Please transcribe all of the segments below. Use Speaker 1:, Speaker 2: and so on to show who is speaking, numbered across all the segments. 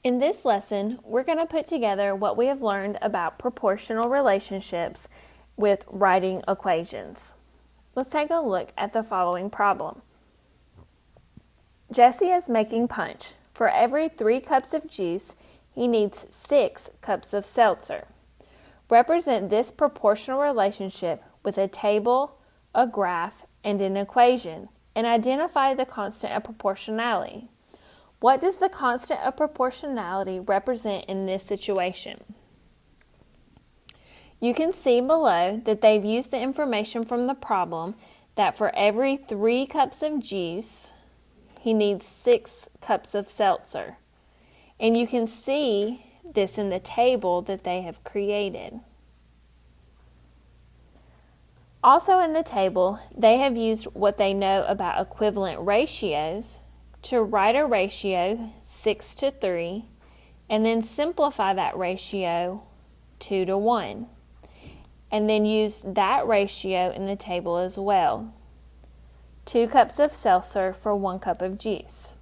Speaker 1: In this lesson, we're going to put together what we have learned about proportional relationships with writing equations. Let's take a look at the following problem. Jesse is making punch. For every 3 cups of juice, he needs 6 cups of seltzer. Represent this proportional relationship with a table, a graph, and an equation, and identify the constant of proportionality. What does the constant of proportionality represent in this situation? You can see below that they've used the information from the problem that for every 3 cups of juice, he needs 6 cups of seltzer. And you can see this in the table that they have created. Also in the table, they have used what they know about equivalent ratios to write a ratio 6:3 and then simplify that ratio 2:1 and then use that ratio in the table as well. 2 cups of seltzer for 1 cup of juice.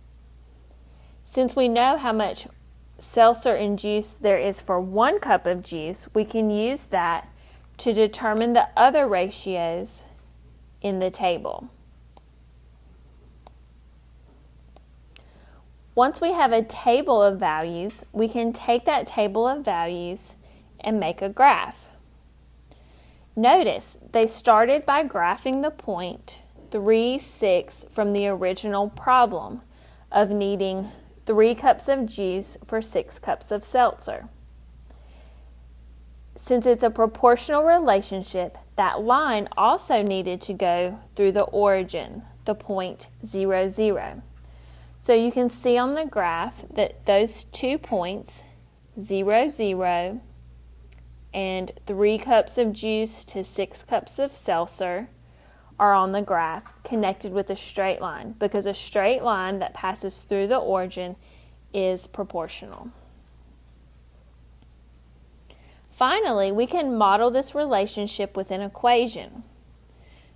Speaker 1: Since we know how much seltzer and juice there is for 1 cup of juice, we can use that to determine the other ratios in the table. Once we have a table of values, we can take that table of values and make a graph. Notice they started by graphing the point 3, 6 from the original problem of needing 3 cups of juice for 6 cups of seltzer. Since it's a proportional relationship, that line also needed to go through the origin, the point 0, 0. So you can see on the graph that those 2 points, 0, 0, and 3 cups of juice to 6 cups of seltzer, are on the graph connected with a straight line because a straight line that passes through the origin is proportional. Finally, we can model this relationship with an equation.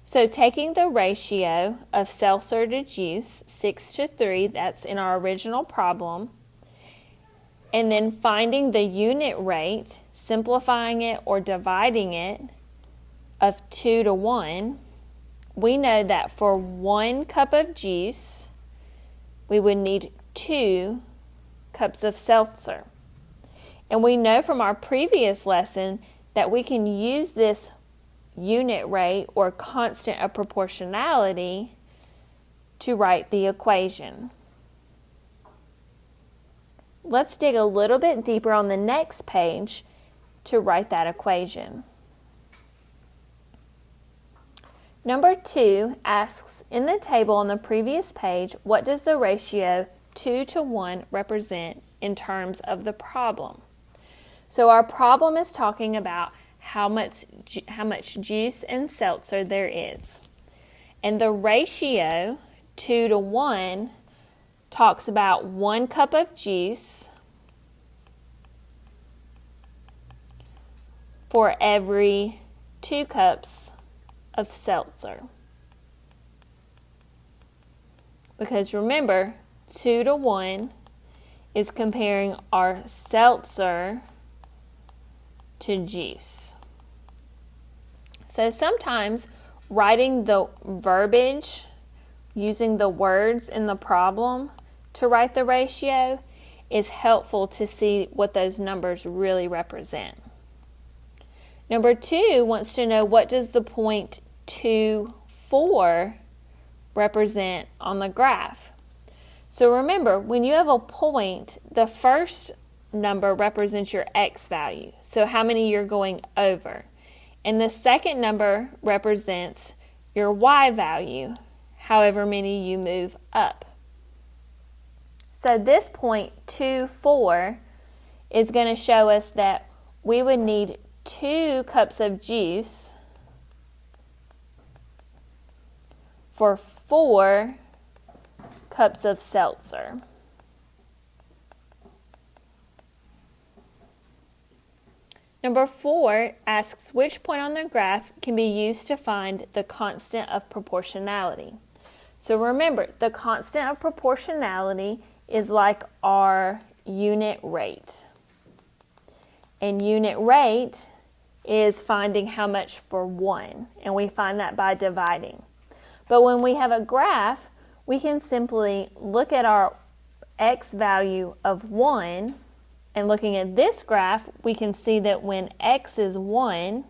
Speaker 1: So taking the ratio of seltzer to juice, 6:3, that's in our original problem, and then finding the unit rate, simplifying it or dividing it, of 2:1, we know that for 1 cup of juice, we would need 2 cups of seltzer. And we know from our previous lesson that we can use this unit rate or constant of proportionality to write the equation. Let's dig a little bit deeper on the next page to write that equation. Number 2 asks, in the table on the previous page, what does the ratio 2:1 represent in terms of the problem? So our problem is talking about how much juice and seltzer there is. And the ratio 2:1 talks about 1 cup of juice for every 2 cups of seltzer. Because remember, 2:1 is comparing our seltzer to juice. So sometimes writing the verbiage, using the words in the problem to write the ratio is helpful to see what those numbers really represent. Number 2 wants to know, what does the point 2, 4 represent on the graph? So remember, when you have a point, the first number represents your x value, so how many you're going over. And the second number represents your y value, however many you move up. So this point 2, 4 is going to show us that we would need 2 cups of juice for 4 cups of seltzer. Number 4 asks which point on the graph can be used to find the constant of proportionality. So remember, the constant of proportionality is like our unit rate. And unit rate is finding how much for 1, and we find that by dividing. But when we have a graph, we can simply look at our x value of 1, and looking at this graph, we can see that when x is 1,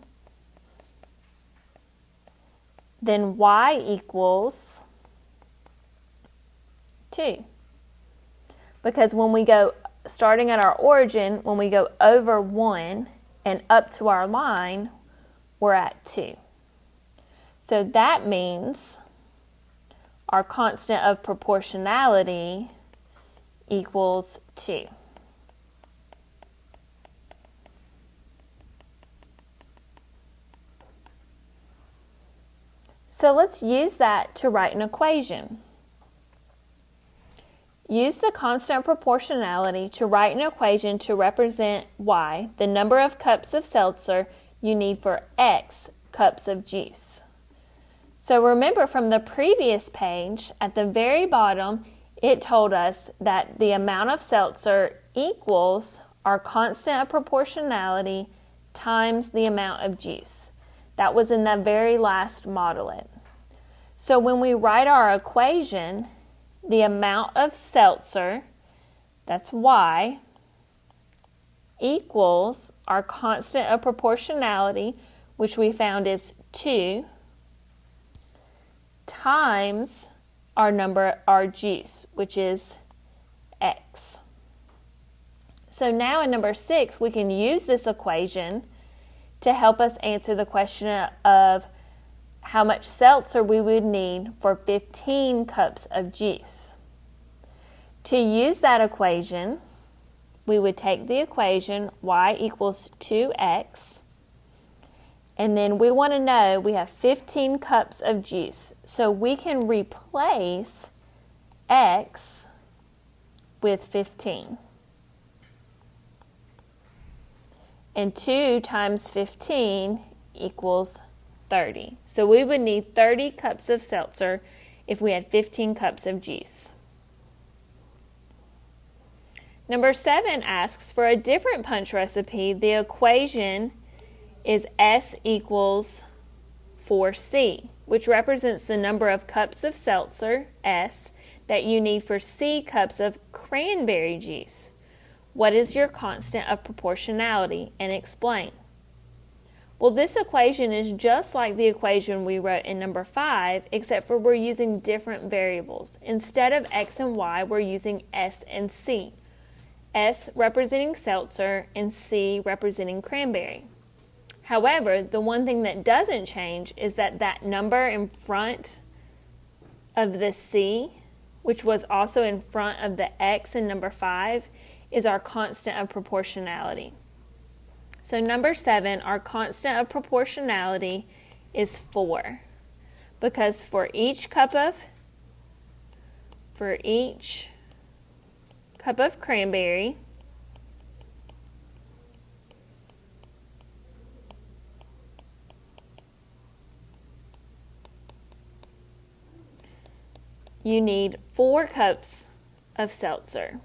Speaker 1: then y equals 2. Because when we go, starting at our origin, when we go over 1 and up to our line, we're at 2. So that means our constant of proportionality equals 2. So let's use that to write an equation. Use the constant of proportionality to write an equation to represent y, the number of cups of seltzer you need for x cups of juice. So remember from the previous page, at the very bottom, it told us that the amount of seltzer equals our constant of proportionality times the amount of juice. That was in the very last model it. So when we write our equation, the amount of seltzer, that's y, equals our constant of proportionality, which we found is 2, times our juice, which is x. So now in number 6, we can use this equation to help us answer the question of how much seltzer we would need for 15 cups of juice. To use that equation, we would take the equation y equals 2x, and then we want to know we have 15 cups of juice. So we can replace x with 15. And 2 times 15 equals 30. So we would need 30 cups of seltzer if we had 15 cups of juice. Number 7 asks for a different punch recipe. The equation is S equals 4C, which represents the number of cups of seltzer, S, that you need for C cups of cranberry juice. What is your constant of proportionality? And explain. Well, this equation is just like the equation we wrote in number 5, except for we're using different variables. Instead of x and y, we're using S and C. S representing seltzer and C representing cranberry. However, the one thing that doesn't change is that that number in front of the C, which was also in front of the x in number 5, is our constant of proportionality. So number 7, our constant of proportionality is 4, because for each cup of cranberry, you need 4 cups of seltzer.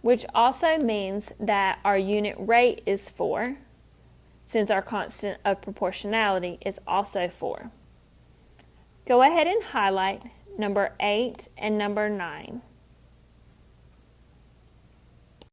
Speaker 1: Which also means that our unit rate is 4, since our constant of proportionality is also 4. Go ahead and highlight number 8 and number 9.